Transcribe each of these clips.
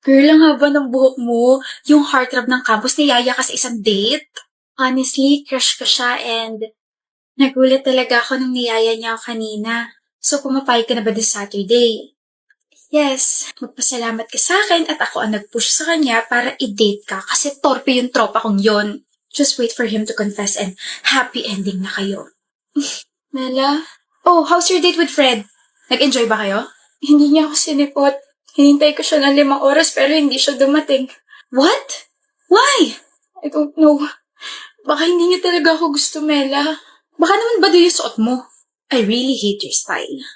Girl, ang haba ng buhok mo. Yung heartthrob ng campus, niyaya ka sa isang date. Honestly, crush ko siya and nagulat talaga ako nung niyaya niya ako kanina. So, pumapayag ka na ba this Saturday? Yes, magpasalamat ka sa akin at ako ang nag-push sa kanya para i-date ka kasi torpe yung tropa kong yon. Just wait for him to confess and happy ending na kayo. Mela? Oh, how's your date with Fred? Nag-enjoy ba kayo? Hindi niya ako sinipot. Hinintay ko siya ng 5 oras pero hindi siya dumating. What? Why? I don't know. Baka hindi niya talaga ako gusto, Mela. Baka naman baduy yung suot mo. I really hate your style.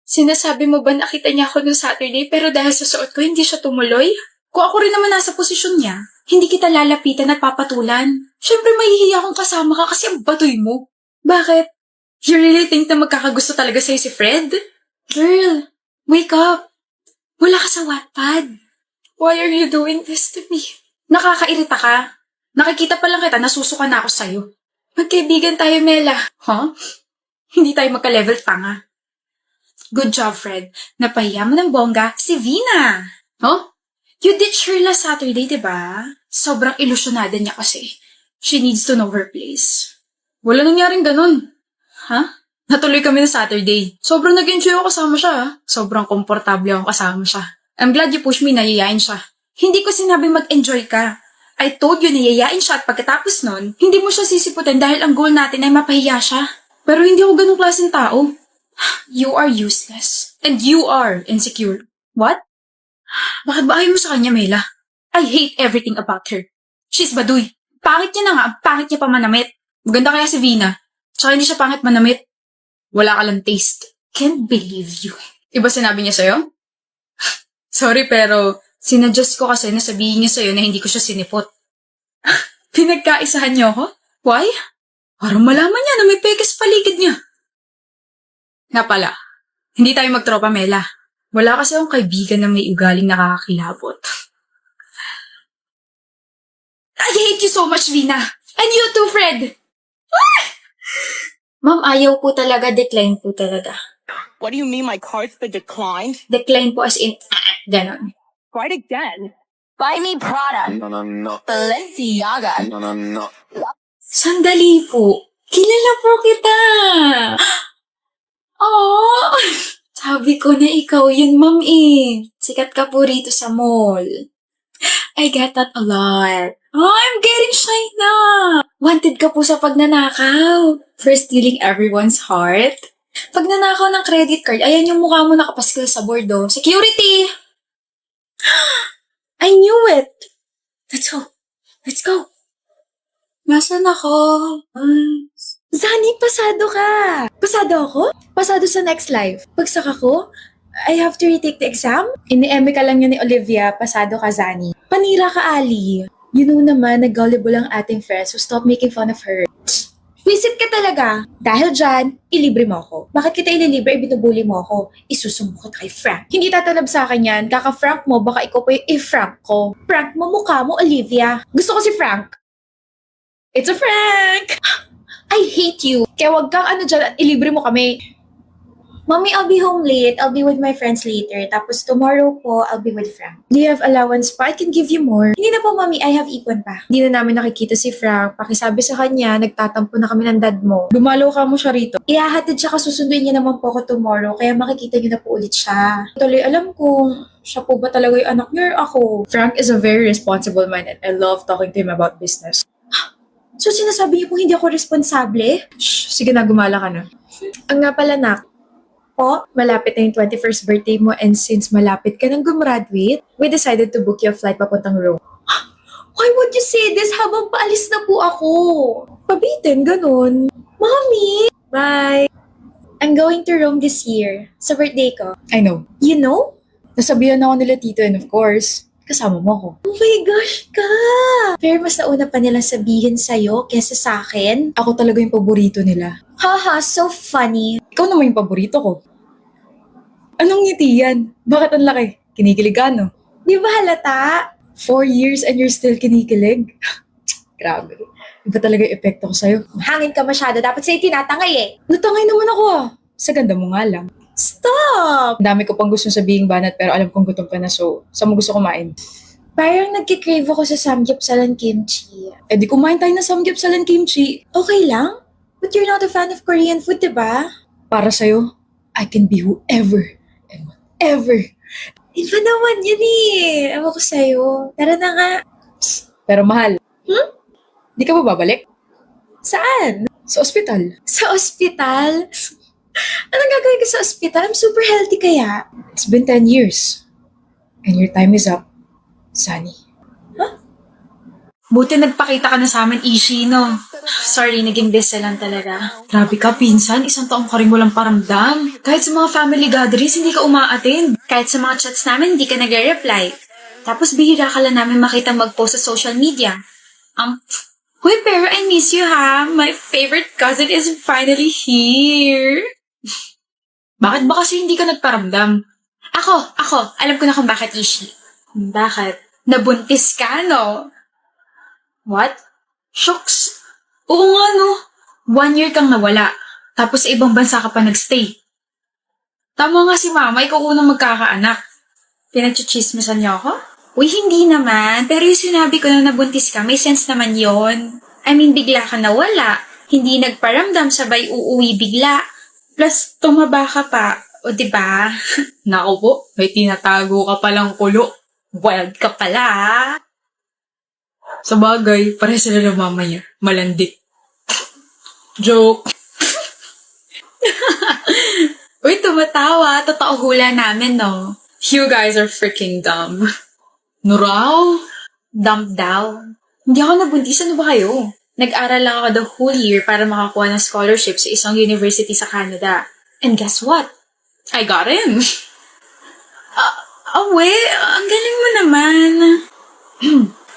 Sinasabi mo ba nakita niya ako noong Saturday pero dahil sa suot ko hindi siya tumuloy? Kung ako rin naman nasa posisyon niya, hindi kita lalapitan at papatulan. Siyempre mahihiya akong kasama ka kasi ang baduy mo. Bakit? You really think na magkakagusto talaga sa'yo si Fred? Girl, wake up. Wala ka sa Wattpad. Why are you doing this to me? Nakakairita ka. Nakikita pa lang kita, nasusuka na ako sa'yo. Magkaibigan tayo, Mela. Huh? Hindi tayo magka-level tanga. Good job, Fred. Napahiya mo ng bongga si Vina. Huh? You ditched her last Saturday, diba? Sobrang ilusyonada niya kasi. She needs to know her place. Wala nangyaring ganun. Huh? Natuloy kami ng Saturday. Sobrang nag-enjoy ako kasama siya. Sobrang komportable ako kasama siya. I'm glad you pushed me na yayain siya. Hindi ko sinabing mag-enjoy ka. I told you na yayain siya at pagkatapos nun, hindi mo siya sisiputin dahil ang goal natin ay mapahiya siya. Pero hindi ako ganung klaseng tao. You are useless. And you are insecure. What? Bakit ba ayaw mo sa kanya, Mela? I hate everything about her. She's baduy. Pangit niya na nga, ang pangit niya pa manamit. Maganda kaya si Vina. Tsaka hindi siya pangit manamit. Wala ka lang taste. Can't believe you. Iba sinabi niya sa'yo? Sorry pero sinadjust ko kasi na sabihin niya sa'yo na hindi ko siya sinipot. Pinagkaisahan niyo ako? Why? Parang malaman niya na may pekes paligid niya. Nga pala, hindi tayo magtropa, Mela. Wala kasi akong kaibigan na may ugaling nakakakilabot. I hate you so much, Vina. And you too, Fred. Ma'am, ayaw po talaga. Decline po talaga. What do you mean my card's been declined? Decline po as in, ganon. Try it again. Buy me Prada. No. Balenciaga. No. Sandali po. Kilala po kita. Oh, sabi ko na ikaw yun, ma'am eh. Sikat ka po rito sa mall. I get that a lot. Oh, I'm getting shy na. Wanted ka po sa pagnanakaw. For stealing everyone's heart. Pag nanakaw ng credit card, ayan yung mukha mo nakapaskil sa board, oh. Security! I knew it! Let's go. Nasaan ako? Zani, pasado ka! Pasado ako? Pasado sa next life. Pagsak ako, I have to retake the exam? Ini-eme ka lang yun ni Olivia, pasado ka, Zani. Panira ka, Ali. You know naman, nag-gullible ang ating friends, so stop making fun of her. Wisit ka talaga. Dahil dyan, ilibre mo ako. Bakit kita ililibre, binubuli mo ako? Isusumukot kay Frank. Hindi tatalab sa akin yan. Kaka-Frank mo, baka ikaw pa yung i-Frank ko. Frank mo, mukha mo, Olivia. Gusto ko si Frank. It's a Frank! I hate you. Kaya wag kang dyan at ilibre mo kami. Mommy, I'll be home late. I'll be with my friends later. Tapos tomorrow po, I'll be with Frank. Do you have allowance pa? I can give you more. Hindi na po, Mommy. I have ipon pa. Hindi na namin nakikita si Frank. Pakisabi sa kanya, nagtatampo na kami ng dad mo. Dumalo ka mo siya rito. Ihahatid siya kasusundin niya naman po ako tomorrow. Kaya makikita niyo na po ulit siya. Tuloy alam kung siya po ba talaga yung anak niyo or ako. Frank is a very responsible man and I love talking to him about business. So sinasabi niyo po hindi ako responsable? Shh, sige na, gumala ka na. Ang nga pala, nak. Po, malapit na yung 21st birthday mo and since malapit ka nang gumraduate, we decided to book your flight papuntang Rome. Why would you say this habang paalis na po ako? Pabitin, ganun. Mommy! Bye! I'm going to Rome this year, sa birthday ko. I know. You know? Nasabihan ako nila tito and of course, kasama mo ako. Oh my gosh, ka! Pero mas nauna pa nilang sabihin sa'yo kesa sa akin. Ako talaga yung paborito nila. Haha, so funny. Ikaw naman yung paborito ko. Anong ngiti yan? Bakit ang laki? Kinikilig ka, no? Di ba halata? 4 years and you're still kinikilig? Grabe. Iba talaga yung epekto ko sa'yo. Hangin ka masyado. Dapat sa'yo tinatangay eh. Natangay naman ako ah. Sa ganda mo nga lang. Stop! Dami ko pang gusto sabihin, Banat, pero alam kong gutom ka na, so saan mo gusto kumain? Parang nagkikrave ako sa samgyupsalan kimchi. Eh di kumain tayo ng samgyupsal and kimchi. Okay lang? But you're not a fan of Korean food, diba? Para sa'yo, I can be whoever and whatever. Iba naman yun eh. Ewan ko sa'yo. Tara na nga. Pero mahal. Di ka ba babalik? Saan? Sa ospital. Sa ospital? Anong gagawin ko sa ospital? I'm super healthy kaya. It's been 10 years. And your time is up, Sunny. Buti nagpakita ka na sa amin, Ishi, no? Sorry, naging busy lang talaga. Grabe ka, pinsan. Isang taong ka rin walang paramdam. Kahit sa mga family gatherings, hindi ka uma-attend. Kahit sa mga chats namin, hindi ka nagre-reply. Tapos bihira ka lang namin makita mag-post sa social media. Uy, pero I miss you, ha? My favorite cousin is finally here. Bakit ba kasi hindi ka nagparamdam? Ako, alam ko na kung bakit, Ishi. Bakit? Nabuntis ka, no? What? Shocks. Oo nga, no? 1 year kang nawala. Tapos sa ibang bansa ka pa nagstay. Tama nga si mama, ikaw unang magkakaanak. Pinagchichismisan niyo ako? Uy, hindi naman. Pero yung sinabi ko na nabuntis ka, may sense naman yon. I mean, bigla ka nawala. Hindi nagparamdam, sabay uuwi bigla. Plus, tumaba ka pa. O, diba? Naku po, may tinatago ka palang kulo. Wild ka pala. Sa bagay, pare sila ng mama niya. Malandi. Joke. Uy, tumatawa. Totoo hula namin, no? You guys are freaking dumb. Nuraw? Dumb daw. Hindi ako nabuntis. Ano ba kayo? Nag-aral lang ako the whole year para makakuha ng scholarship sa isang university sa Canada. And guess what? I got in. Ang galing mo naman.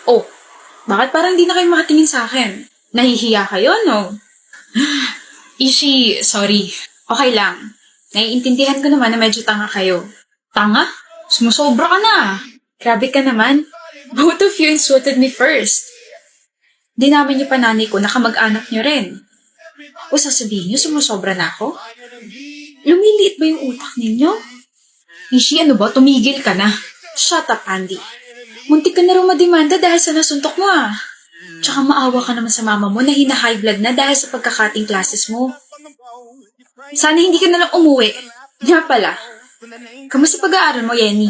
Oh, bakit parang di na kayo makatingin sa akin? Nahihiya kayo, no? Ishi, sorry. Okay lang. Naiintindihan ko naman na medyo tanga kayo. Tanga? Sumusobra ka na. Grabe ka naman. Both of you insulted me first. Di namin yung panani ko na kamag-anak nyo rin. O sasabihin nyo, sumusobra na ako? Lumiliit ba yung utak ninyo? Ishi, ano ba? Tumigil ka na. Shut up, Andy. Muntik ka na rin mademanda dahil sa nasuntok mo, ah. Tsaka maawa ka naman sa mama mo na hina-high blood na dahil sa pagkakating classes mo. Sana hindi ka na lang umuwi. Nga pala. Kamusta pag-aaral mo, Yenny?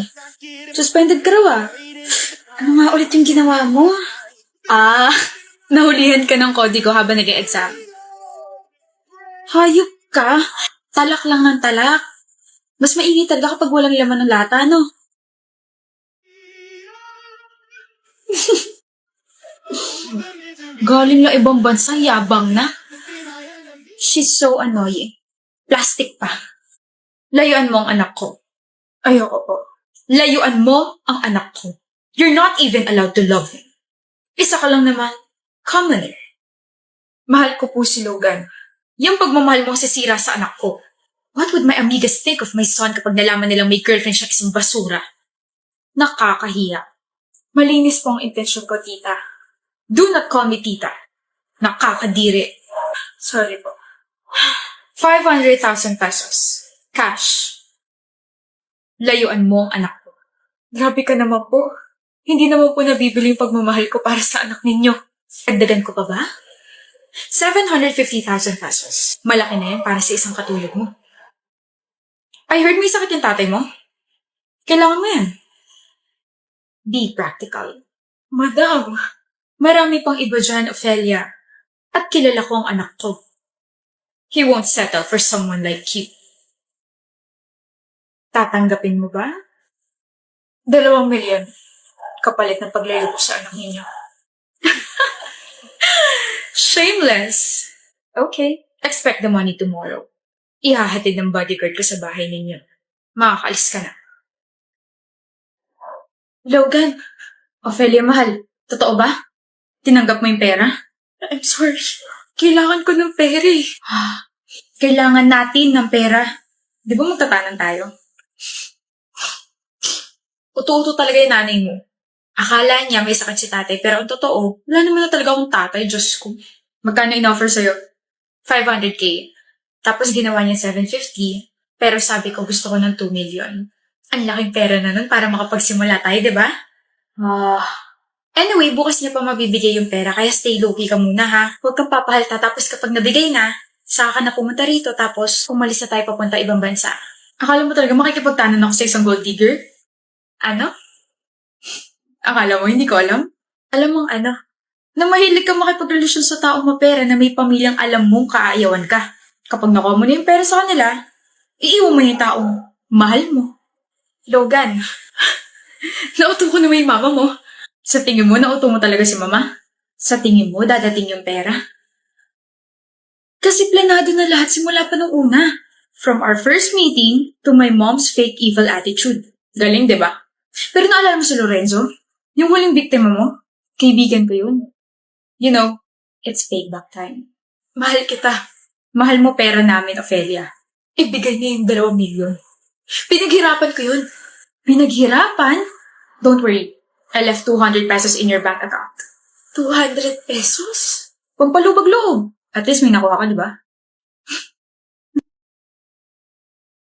Suspended ka raw, ah. Ano nga ulit yung ginawa mo? Nahulihan ka ng kodigo habang nag-e-exam. Hayop ka. Talak lang ng talak. Mas mainit talaga kapag walang laman ng lata, no? Galing na ibang bansa, yabang na. She's so annoying. Plastic pa. Layuan mo ang anak ko. Ayoko po. Layuan mo ang anak ko. You're not even allowed to love him. Isa ka lang naman. Commoner. Mahal ko po si Logan. Yung pagmamahal mo sisira sa anak ko. What would my amigas think of my son kapag nalaman nilang may girlfriend siya isang basura? Nakakahiya. Malinis po ang intensyon ko, tita. Do not call me tita. Nakakadiri. Sorry po. 500,000 pesos. Cash. Layuan mo ang anak ko. Grabe ka naman po. Hindi naman po nabibili yung pagmamahal ko para sa anak ninyo. Dagdagan ko pa ba? 750,000 pesos. Malaki na yan para sa isang katulad mo. I heard may sakit yung tatay mo. Kailangan mo yan. Be practical. Madam, marami pang iba dyan, Ophelia. At kilala ko ang anak ko. He won't settle for someone like you. Tatanggapin mo ba? 2 milyon. Kapalit ng paglayo ko sa anak ninyo. Shameless. Okay. Expect the money tomorrow. Ihahatid ng bodyguard ko sa bahay ninyo. Makakaalis ka na. Logan. Ophelia, mahal. Totoo ba? Tinanggap mo yung pera? I'm sorry. Kailangan ko ng pera eh. Kailangan natin ng pera. Di ba magtatanan tayo? Uto-uto talaga yung nanay mo. Akala niya may sakit si tatay, pero ang totoo, wala naman na talaga akong tatay, Diyos ko. Magkano in-offer sa'yo? 500K. Tapos ginawa niya 750. Pero sabi ko gusto ko ng 2 million. Ang laking pera na nun para makapagsimula tayo, di ba? Anyway, bukas niya pa mabibigay yung pera, kaya stay low-key ka muna ha. Huwag kang papahalta, tapos kapag nabigay na, saka ka na pumunta rito, tapos umalis na tayo papunta ibang bansa. Akala mo talaga makikipagtanan ako sa isang gold digger? Ano? Akala mo, hindi ko alam? Alam mong ano? Na mahilig ka makipagrelasyon sa taong mapera na may pamilyang alam mong kaaayawan ka. Kapag nakuha mo na yung pera sa kanila, iiwan mo yung taong mahal mo. Logan, nauto ko naman yung mama mo. Sa tingin mo, nauto mo talaga si mama? Sa tingin mo, dadating yung pera? Kasi planado na lahat simula pa nung una. From our first meeting to my mom's fake evil attitude. Galing, di ba? Pero naalala mo si Lorenzo? Yung huling biktima mo? Kaibigan ko yun. You know, it's payback time. Mahal kita. Mahal mo pera namin, Ophelia. Ibigay niya yung 2 million. Pinaghirapan ko yun. Pinaghirapan? Don't worry. I left 200 pesos in your bank account. 200 pesos? Pampalubag loob. At least may nakuha ka, di ba?